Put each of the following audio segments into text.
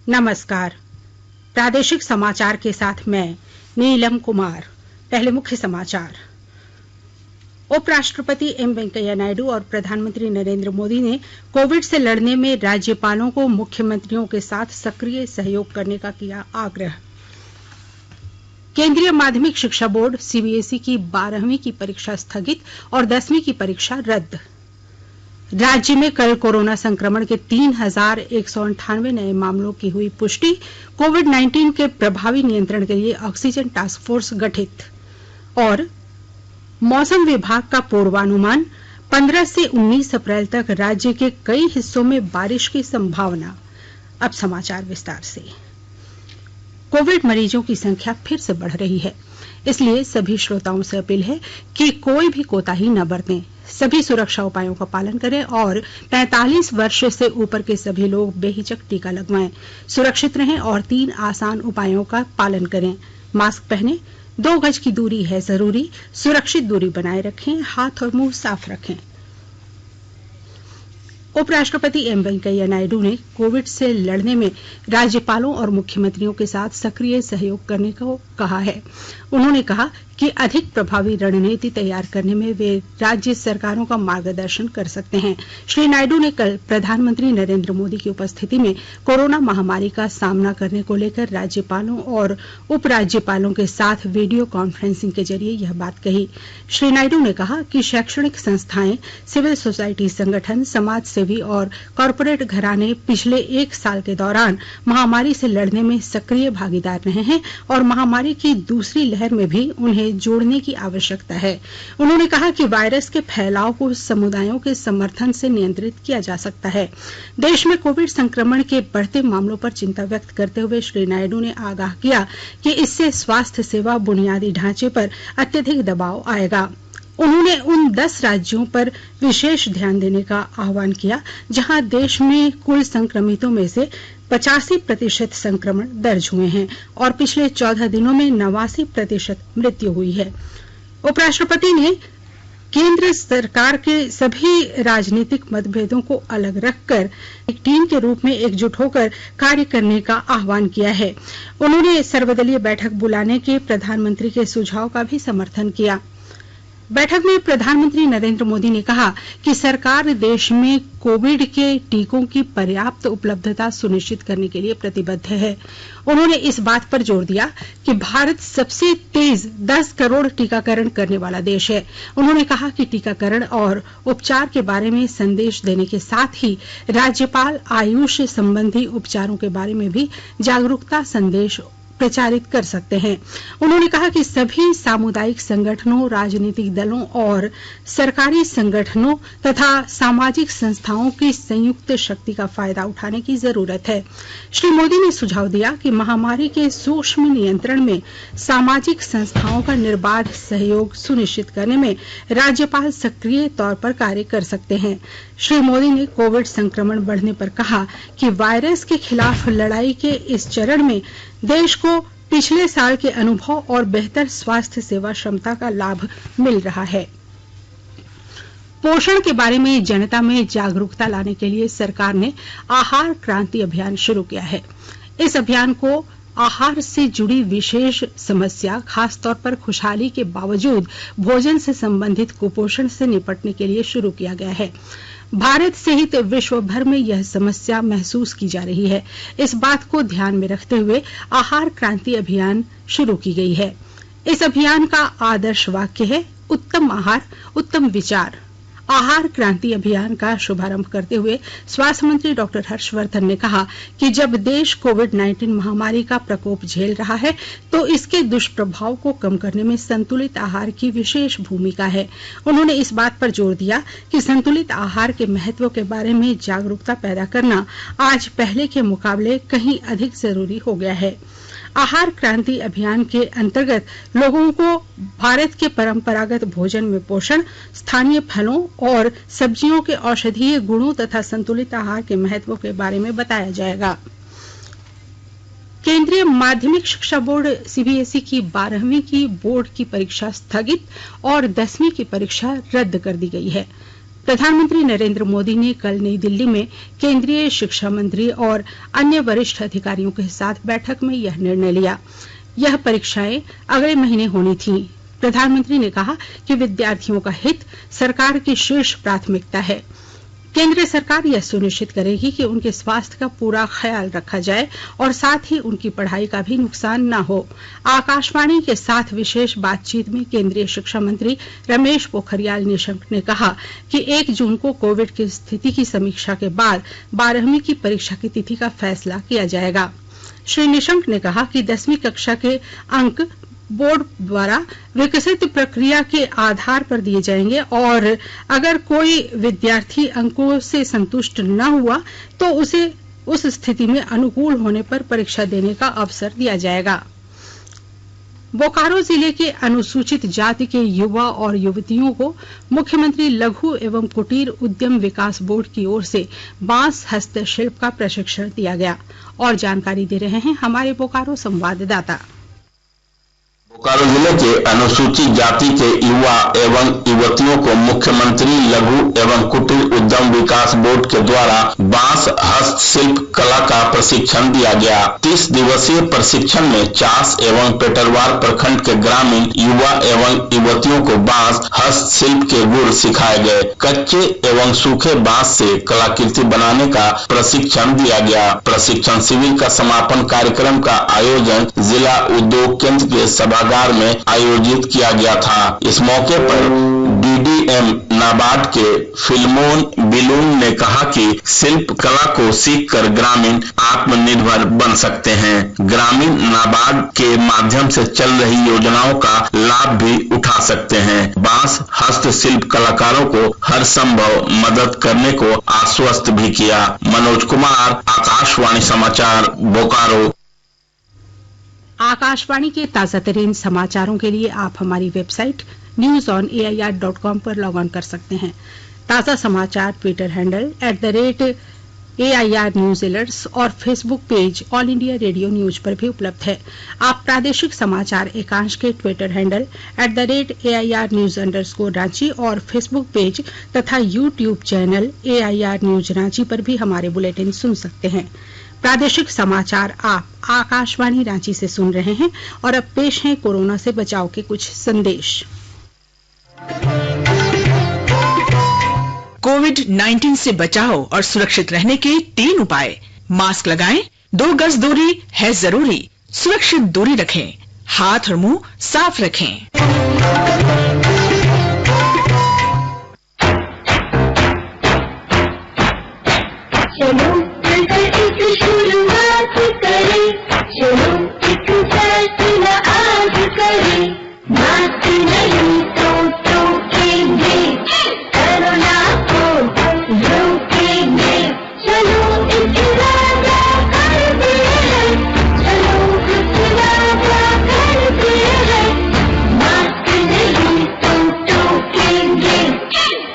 नमस्कार। प्रादेशिक समाचार के साथ मैं नीलम कुमार। पहले मुख्य समाचार। उपराष्ट्रपति एम वेंकैया नायडू और प्रधानमंत्री नरेंद्र मोदी ने कोविड से लड़ने में राज्यपालों को मुख्यमंत्रियों के साथ सक्रिय सहयोग करने का किया आग्रह। केंद्रीय माध्यमिक शिक्षा बोर्ड सीबीएसई की 12वीं की परीक्षा स्थगित और 10वीं की परीक्षा रद्द। राज्य में कल कोरोना संक्रमण के 3,198 नए मामलों की हुई पुष्टि। कोविड-19 के प्रभावी नियंत्रण के लिए ऑक्सीजन टास्क फोर्स गठित। और मौसम विभाग का पूर्वानुमान, 15 से 19 अप्रैल तक राज्य के कई हिस्सों में बारिश की संभावना। अब समाचार विस्तार से। कोविड मरीजों की संख्या फिर से बढ़ रही है, इसलिए सभी श्रोताओं से अपील है कि कोई भी कोताही न बरतें, सभी सुरक्षा उपायों का पालन करें और 45 वर्ष से ऊपर के सभी लोग बेहिचक टीका लगवाएं। सुरक्षित रहें और 3 आसान उपायों का पालन करें। मास्क पहनें, 2 गज की दूरी है जरूरी, सुरक्षित दूरी बनाए रखें, हाथ और मुंह साफ रखें। उपराष्ट्रपति एम वेंकैया नायडू ने कोविड से लड़ने में राज्यपालों और मुख्यमंत्रियों के साथ सक्रिय सहयोग करने को कहा है। उन्होंने कहा कि अधिक प्रभावी रणनीति तैयार करने में वे राज्य सरकारों का मार्गदर्शन कर सकते हैं। श्री नायडू ने कल प्रधानमंत्री नरेंद्र मोदी की उपस्थिति में कोरोना महामारी का सामना करने को लेकर राज्यपालों और उपराज्यपालों के साथ वीडियो कॉन्फ्रेंसिंग के जरिए यह बात कही। श्री नायडू ने कहा कि शैक्षणिक संस्थाएं, सिविल सोसाइटी संगठन, समाज सेवी और कॉरपोरेट घराने पिछले 1 साल के दौरान महामारी से लड़ने में सक्रिय भागीदार रहे हैं और महामारी की दूसरी लहर में भी उन्हें जोड़ने की आवश्यकता है। उन्होंने कहा कि वायरस के फैलाव को समुदायों के समर्थन से नियंत्रित किया जा सकता है। देश में कोविड संक्रमण के बढ़ते मामलों पर चिंता व्यक्त करते हुए श्री नायडू ने आगाह किया कि इससे स्वास्थ्य सेवा बुनियादी ढांचे पर अत्यधिक दबाव आएगा। उन्होंने उन 10 राज्यों पर विशेष ध्यान देने का आह्वान किया जहां देश में कुल संक्रमितों में से 85% संक्रमण दर्ज हुए हैं और पिछले 14 दिनों में 89% मृत्यु हुई है। उपराष्ट्रपति ने केंद्र सरकार के सभी राजनीतिक मतभेदों को अलग रखकर एक टीम के रूप में एकजुट होकर कार्य करने का आह्वान किया है। उन्होंने सर्वदलीय बैठक बुलाने के प्रधानमंत्री के सुझाव का भी समर्थन किया। बैठक में प्रधानमंत्री नरेंद्र मोदी ने कहा कि सरकार देश में कोविड के टीकों की पर्याप्त उपलब्धता सुनिश्चित करने के लिए प्रतिबद्ध है। उन्होंने इस बात पर जोर दिया कि भारत सबसे तेज 10 करोड़ टीकाकरण करने वाला देश है। उन्होंने कहा कि टीकाकरण और उपचार के बारे में संदेश देने के साथ ही राज्यपाल आयुष संबंधी उपचारों के बारे में भी जागरूकता संदेश प्रचारित कर सकते हैं। उन्होंने कहा कि सभी सामुदायिक संगठनों, राजनीतिक दलों और सरकारी संगठनों तथा सामाजिक संस्थाओं की संयुक्त शक्ति का फायदा उठाने की जरूरत है। श्री मोदी ने सुझाव दिया कि महामारी के सूक्ष्म नियंत्रण में सामाजिक संस्थाओं का निर्बाध सहयोग सुनिश्चित करने में राज्यपाल सक्रिय तौर पर कार्य कर सकते हैं। श्री मोदी ने कोविड संक्रमण बढ़ने पर कहा कि वायरस के खिलाफ लड़ाई के इस चरण में देश को पिछले साल के अनुभव और बेहतर स्वास्थ्य सेवा क्षमता का लाभ मिल रहा है। पोषण के बारे में जनता में जागरूकता लाने के लिए सरकार ने आहार क्रांति अभियान शुरू किया है। इस अभियान को आहार से जुड़ी विशेष समस्या, खासतौर पर खुशहाली के बावजूद भोजन से संबंधित कुपोषण से निपटने के लिए शुरू किया गया है। भारत सहित विश्व भर में यह समस्या महसूस की जा रही है। इस बात को ध्यान में रखते हुए आहार क्रांति अभियान शुरू की गई है। इस अभियान का आदर्श वाक्य है, उत्तम आहार, उत्तम विचार। आहार क्रांति अभियान का शुभारंभ करते हुए स्वास्थ्य मंत्री डॉक्टर हर्षवर्धन ने कहा कि जब देश कोविड-19 महामारी का प्रकोप झेल रहा है तो इसके दुष्प्रभाव को कम करने में संतुलित आहार की विशेष भूमिका है। उन्होंने इस बात पर जोर दिया कि संतुलित आहार के महत्व के बारे में जागरूकता पैदा करना आज पहले के मुकाबले कहीं अधिक जरूरी हो गया है। आहार क्रांति अभियान के अंतर्गत लोगों को भारत के परंपरागत भोजन में पोषण, स्थानीय फलों और सब्जियों के औषधीय गुणों तथा संतुलित आहार के महत्व के बारे में बताया जाएगा। केंद्रीय माध्यमिक शिक्षा बोर्ड सीबीएसई की 12वीं की बोर्ड की परीक्षा स्थगित और 10वीं की परीक्षा रद्द कर दी गई है। प्रधानमंत्री नरेंद्र मोदी ने कल नई दिल्ली में केंद्रीय शिक्षा मंत्री और अन्य वरिष्ठ अधिकारियों के साथ बैठक में यह निर्णय लिया। यह परीक्षाएं अगले महीने होनी थीं। प्रधानमंत्री ने कहा कि विद्यार्थियों का हित सरकार की शीर्ष प्राथमिकता है। केंद्र सरकार यह सुनिश्चित करेगी कि उनके स्वास्थ्य का पूरा ख्याल रखा जाए और साथ ही उनकी पढ़ाई का भी नुकसान न हो। आकाशवाणी के साथ विशेष बातचीत में केंद्रीय शिक्षा मंत्री रमेश पोखरियाल निशंक ने कहा कि 1 जून को कोविड की स्थिति की समीक्षा के बाद 12वीं की परीक्षा की तिथि का फैसला किया जाएगा। श्री निशंक ने कहा कि 10वीं कक्षा के अंक बोर्ड द्वारा विकसित प्रक्रिया के आधार पर दिए जाएंगे और अगर कोई विद्यार्थी अंकों से संतुष्ट न हुआ तो उसे उस स्थिति में अनुकूल होने पर परीक्षा देने का अवसर दिया जाएगा। बोकारो जिले के अनुसूचित जाति के युवा और युवतियों को मुख्यमंत्री लघु एवं कुटीर उद्यम विकास बोर्ड की ओर से बांस हस्तशिल्प का प्रशिक्षण दिया गया। और जानकारी दे रहे हैं हमारे बोकारो संवाददाता। बोकारो जिले के अनुसूचित जाति के युवा एवं युवतियों को मुख्यमंत्री लघु एवं कुटीर उद्यम विकास बोर्ड के द्वारा बांस हस्तशिल्प कला का प्रशिक्षण दिया गया। 30 दिवसीय प्रशिक्षण में चास एवं पेटरवार प्रखंड के ग्रामीण युवा एवं युवतियों को बांस हस्तशिल्प के गुण सिखाए गए। कच्चे एवं सूखे बांस से कलाकृति बनाने का प्रशिक्षण दिया गया। प्रशिक्षण शिविर का समापन कार्यक्रम का आयोजन जिला उद्योग केंद्र के सभागार में आयोजित किया गया था। इस मौके पर डीडीएम नाबार्ड के फिल्मोन बिलून ने कहा कि शिल्प कला को सीखकर ग्रामीण आत्मनिर्भर बन सकते हैं। ग्रामीण नाबार्ड के माध्यम से चल रही योजनाओं का लाभ भी उठा सकते हैं। बांस हस्तशिल्प कलाकारों को हर संभव मदद करने को आश्वस्त भी किया। मनोज कुमार, आकाशवाणी समाचार, बोकारो। आकाशवाणी के ताजा तरीन समाचारों के लिए आप हमारी वेबसाइट newsonair.com पर लॉग ऑन कर सकते हैं। ताजा समाचार Twitter handle @AIR news alerts और Facebook page All India Radio news पर भी उपलब्ध है। आप प्रादेशिक समाचार एकांश के Twitter handle @AIR news _Ranchi और फेसबुक पेज तथा YouTube channel AIR news Ranchi पर भी हमारे बुलेटिन सुन सकते हैं। प्रादेशिक समाचार आप आकाशवाणी रांची से सुन रहे हैं और अब पेश हैं कोरोना से बचाव के कुछ संदेश। कोविड-19 से बचाव और सुरक्षित रहने के 3 उपाय। मास्क लगाएं, 2 गज दूरी है जरूरी, सुरक्षित दूरी रखें, हाथ और मुंह साफ रखें। शुरुआत करें, चलो एक फैसला आज करें, मास्क नहीं तो टोकेंगे, कोरोना को रोकेंगे, चलो एक वादा करते हैं, चलो एक वादा करते हैं, मास्क नहीं तो टोकेंगे,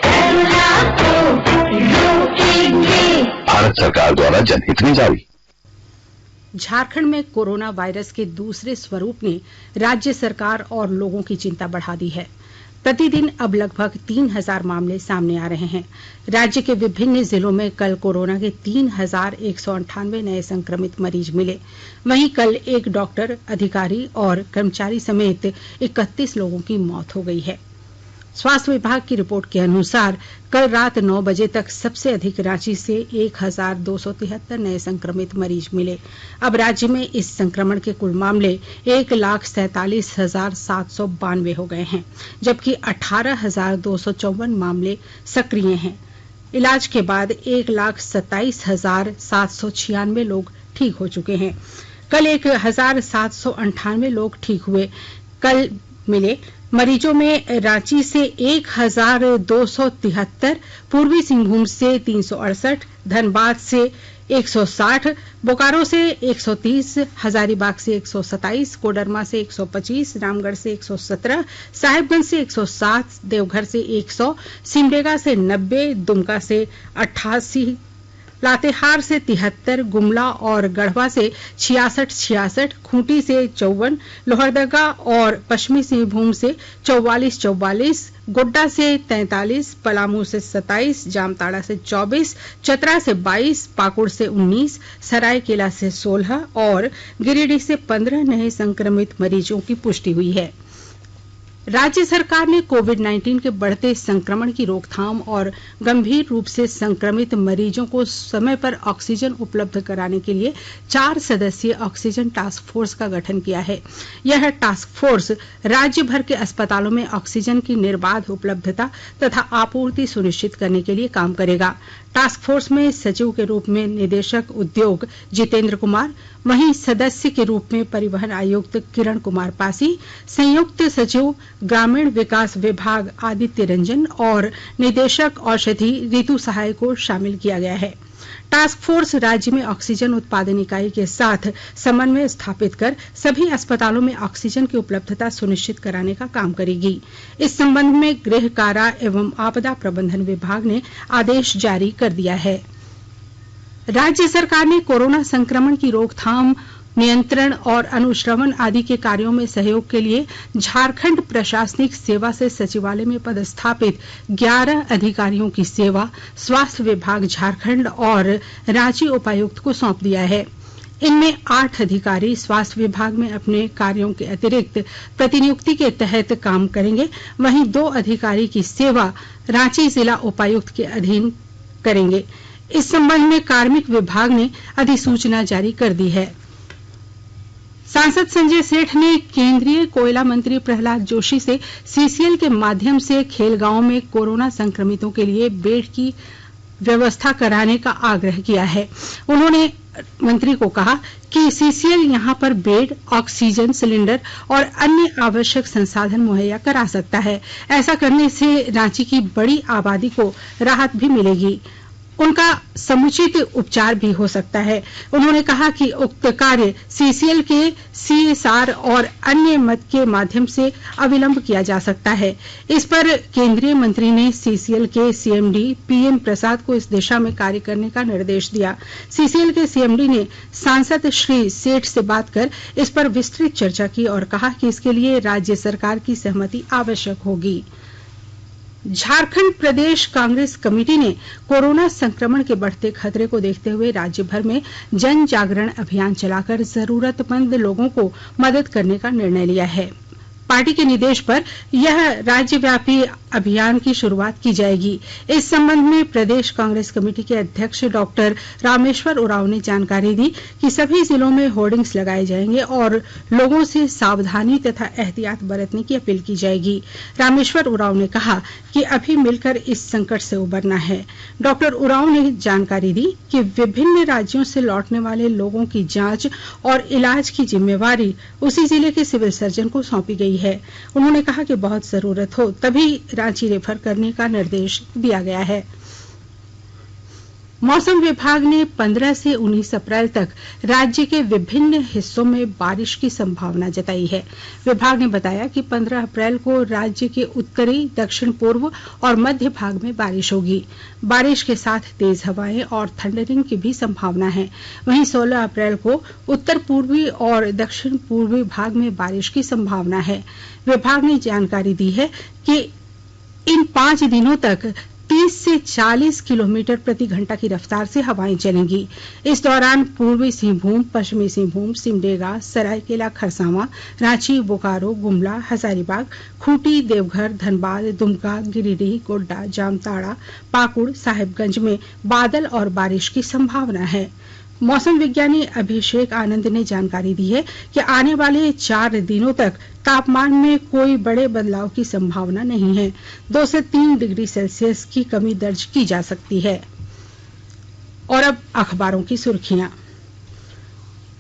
कोरोना को रोकेंगे। भारत सरकार द्वारा जनहित में जारी। झारखंड में कोरोना वायरस के दूसरे स्वरूप ने राज्य सरकार और लोगों की चिंता बढ़ा दी है। प्रतिदिन अब लगभग 3000 मामले सामने आ रहे हैं। राज्य के विभिन्न जिलों में कल कोरोना के 3198 नए संक्रमित मरीज मिले। वहीं कल एक डॉक्टर, अधिकारी और कर्मचारी समेत 31 लोगों की मौत हो गई है। स्वास्थ्य विभाग की रिपोर्ट के अनुसार कल रात 9 बजे तक सबसे अधिक रांची से 1273 नए संक्रमित मरीज मिले। अब राज्य में इस संक्रमण के कुल मामले 1,47,792 हो गए हैं, जबकि 18,254 मामले सक्रिय हैं। इलाज के बाद 1,27,796 लोग ठीक हो चुके हैं। कल 1,798 लोग ठीक हुए। कल मिले मरीजों में रांची से 1,273, पूर्वी सिंहभूम से 368, धनबाद से 160, बोकारो से 130, हजारीबाग से 127, कोडरमा से 125, रामगढ़ से 117, साहिबगंज से 107, देवघर से 100, सिमडेगा से 90, दुमका से 88, लातेहार से 73, गुमला और गढ़वा से 66, खूंटी से 54, लोहरदगा और पश्चिमी सिंहभूम से 44, गोड्डा से 43, पलामू से 27, जामताड़ा से 24, चतरा से 22, पाकुड़ से 19, सरायकेला से 16 और गिरिडीह से 15 नए संक्रमित मरीजों की पुष्टि हुई है। राज्य सरकार ने कोविड-19 के बढ़ते संक्रमण की रोकथाम और गंभीर रूप से संक्रमित मरीजों को समय पर ऑक्सीजन उपलब्ध कराने के लिए 4 सदस्यीय ऑक्सीजन टास्क फोर्स का गठन किया है। यह टास्क फोर्स राज्य भर के अस्पतालों में ऑक्सीजन की निर्बाध उपलब्धता तथा आपूर्ति सुनिश्चित करने के लिए काम करेगा। टास्क फोर्स में सचिव के रूप में निदेशक उद्योग जितेंद्र कुमार, वहीं सदस्य के रूप में परिवहन आयुक्त किरण कुमार पासी, संयुक्त सचिव ग्रामीण विकास विभाग आदित्य रंजन और निदेशक औषधि रितु सहाय को शामिल किया गया है। टास्क फोर्स राज्य में ऑक्सीजन उत्पादन इकाई के साथ समन्वय स्थापित कर सभी अस्पतालों में ऑक्सीजन की उपलब्धता सुनिश्चित कराने का काम करेगी। इस संबंध में गृह कारा एवं आपदा प्रबंधन विभाग ने आदेश जारी कर दिया है। राज्य सरकार ने कोरोना संक्रमण की रोकथाम, नियंत्रण और अनुश्रवण आदि के कार्यों में सहयोग के लिए झारखंड प्रशासनिक सेवा से सचिवालय में पदस्थापित 11 अधिकारियों की सेवा स्वास्थ्य विभाग झारखंड और रांची उपायुक्त को सौंप दिया है। इनमें 8 अधिकारी स्वास्थ्य विभाग में अपने कार्यों के अतिरिक्त प्रतिनियुक्ति के तहत काम करेंगे, वहीं 2 अधिकारी की सेवा रांची जिला उपायुक्त के अधीन करेंगे। इस संबंध में कार्मिक विभाग ने अधिसूचना जारी कर दी है। सांसद संजय सेठ ने केंद्रीय कोयला मंत्री प्रहलाद जोशी से सीसीएल के माध्यम से खेलगांव में कोरोना संक्रमितों के लिए बेड की व्यवस्था कराने का आग्रह किया है। उन्होंने मंत्री को कहा कि सीसीएल यहां पर बेड, ऑक्सीजन सिलेंडर और अन्य आवश्यक संसाधन मुहैया करा सकता है। ऐसा करने से रांची की बड़ी आबादी को राहत भी मिलेगी, उनका समुचित उपचार भी हो सकता है। उन्होंने कहा कि उक्त कार्य सीसीएल के सीएसआर और अन्य मद के माध्यम से अविलंब किया जा सकता है। इस पर केंद्रीय मंत्री ने सीसीएल के सीएमडी पीएम प्रसाद को इस दिशा में कार्य करने का निर्देश दिया। सीसीएल के सीएमडी ने सांसद श्री सेठ से बात कर इस पर विस्तृत चर्चा की और कहा कि इसके लिए राज्य सरकार की सहमति आवश्यक होगी। झारखंड प्रदेश कांग्रेस कमेटी ने कोरोना संक्रमण के बढ़ते खतरे को देखते हुए राज्य भर में जन जागरण अभियान चलाकर जरूरतमंद लोगों को मदद करने का निर्णय लिया है। पार्टी के निर्देश पर यह राज्यव्यापी अभियान की शुरुआत की जाएगी। इस संबंध में प्रदेश कांग्रेस कमेटी के अध्यक्ष डॉक्टर रामेश्वर उरांव ने जानकारी दी कि सभी जिलों में होर्डिंग्स लगाए जाएंगे और लोगों से सावधानी तथा एहतियात बरतने की अपील की जाएगी। रामेश्वर उरांव ने कहा कि अभी मिलकर इस संकट से उबरना है। डॉक्टर उरांव ने जानकारी दी कि विभिन्न राज्यों से लौटने वाले लोगों की जांच और इलाज की जिम्मेवारी उसी जिले के सिविल सर्जन को सौंपी गई है। उन्होंने कहा कि बहुत जरूरत हो तभी रांची रेफर करने का निर्देश दिया गया है। मौसम विभाग ने 15 से 19 अप्रैल तक राज्य के विभिन्न हिस्सों में बारिश की संभावना जताई है। विभाग ने बताया कि 15 अप्रैल को राज्य के उत्तरी, दक्षिण पूर्व और मध्य भाग में बारिश होगी। बारिश के साथ तेज हवाएं और थंडरिंग की भी संभावना है। वहीं 16 अप्रैल को उत्तर पूर्वी और दक्षिण पूर्वी भाग में बारिश की संभावना है। विभाग ने जानकारी दी है कि इन 5 दिनों तक 30 से 40 किलोमीटर प्रति घंटा की रफ्तार से हवाएं चलेंगी। इस दौरान पूर्वी सिंहभूम, पश्चिमी सिंहभूम, सिमडेगा, सरायकेला खरसावां, रांची, बोकारो, गुमला, हजारीबाग, खूंटी, देवघर, धनबाद, दुमका, गिरिडीह, गोड्डा, जामताड़ा, पाकुड़, साहिबगंज में बादल और बारिश की संभावना है। मौसम विज्ञानी अभिषेक आनंद ने जानकारी दी है कि आने वाले 4 दिनों तक तापमान में कोई बड़े बदलाव की संभावना नहीं है। 2 से 3 डिग्री सेल्सियस की कमी दर्ज की जा सकती है। और अब अखबारों की सुर्खियां।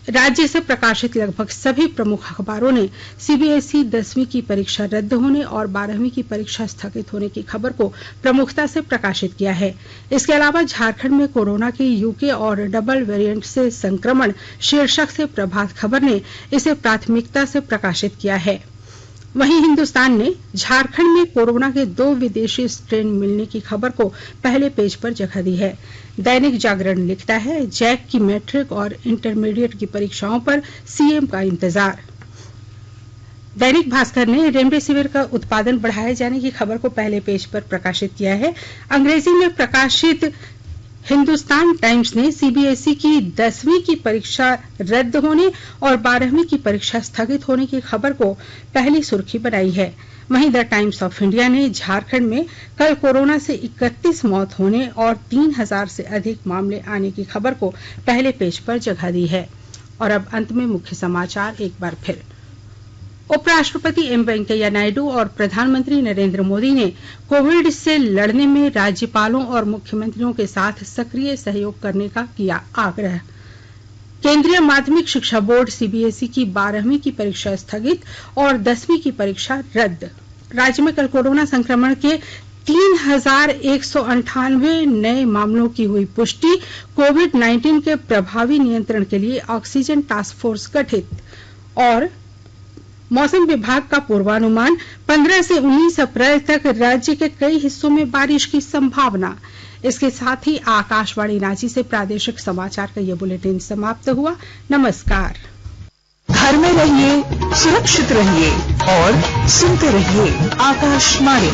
राज्य से प्रकाशित लगभग सभी प्रमुख अखबारों ने सीबीएसई 10वीं की परीक्षा रद्द होने और 12वीं की परीक्षा स्थगित होने की खबर को प्रमुखता से प्रकाशित किया है। इसके अलावा झारखंड में कोरोना के यूके और डबल वेरिएंट से संक्रमण शीर्षक से प्रभात खबर ने इसे प्राथमिकता से प्रकाशित किया है। वहीं हिंदुस्तान ने झारखंड में कोरोना के 2 विदेशी स्ट्रेन मिलने की खबर को पहले पेज पर जगह दी है। दैनिक जागरण लिखता है, जैक की मैट्रिक और इंटरमीडिएट की परीक्षाओं पर सीएम का इंतजार। दैनिक भास्कर ने रेमडेसिविर का उत्पादन बढ़ाए जाने की खबर को पहले पेज पर प्रकाशित किया है। अंग्रेजी में प्रकाशित हिंदुस्तान टाइम्स ने सीबीएसई की 10वीं की परीक्षा रद्द होने और 12वीं की परीक्षा स्थगित होने की खबर को पहली सुर्खी बनाई है। वहीं द टाइम्स ऑफ इंडिया ने झारखंड में कल कोरोना से 31 मौत होने और 3000 से अधिक मामले आने की खबर को पहले पेज पर जगह दी है। और अब अंत में मुख्य समाचार एक बार फिर। उपराष्ट्रपति एम वेंकैया नायडू और प्रधानमंत्री नरेंद्र मोदी ने कोविड से लड़ने में राज्यपालों और मुख्यमंत्रियों के साथ सक्रिय सहयोग करने का किया आग्रह। केंद्रीय माध्यमिक शिक्षा बोर्ड सीबीएसई की 12वीं की परीक्षा स्थगित और 10वीं की परीक्षा रद्द। राज्य में कल कोरोना संक्रमण के 3198 नए मामलों की हुई पुष्टि। कोविड-19 के प्रभावी नियंत्रण के लिए ऑक्सीजन टास्क फोर्स गठित। और मौसम विभाग का पूर्वानुमान, 15 से 19 अप्रैल तक राज्य के कई हिस्सों में बारिश की संभावना। इसके साथ ही आकाशवाणी रांची से प्रादेशिक समाचार का ये बुलेटिन समाप्त हुआ। नमस्कार। घर में रहिए, सुरक्षित रहिए और सुनते रहिए आकाशवाणी।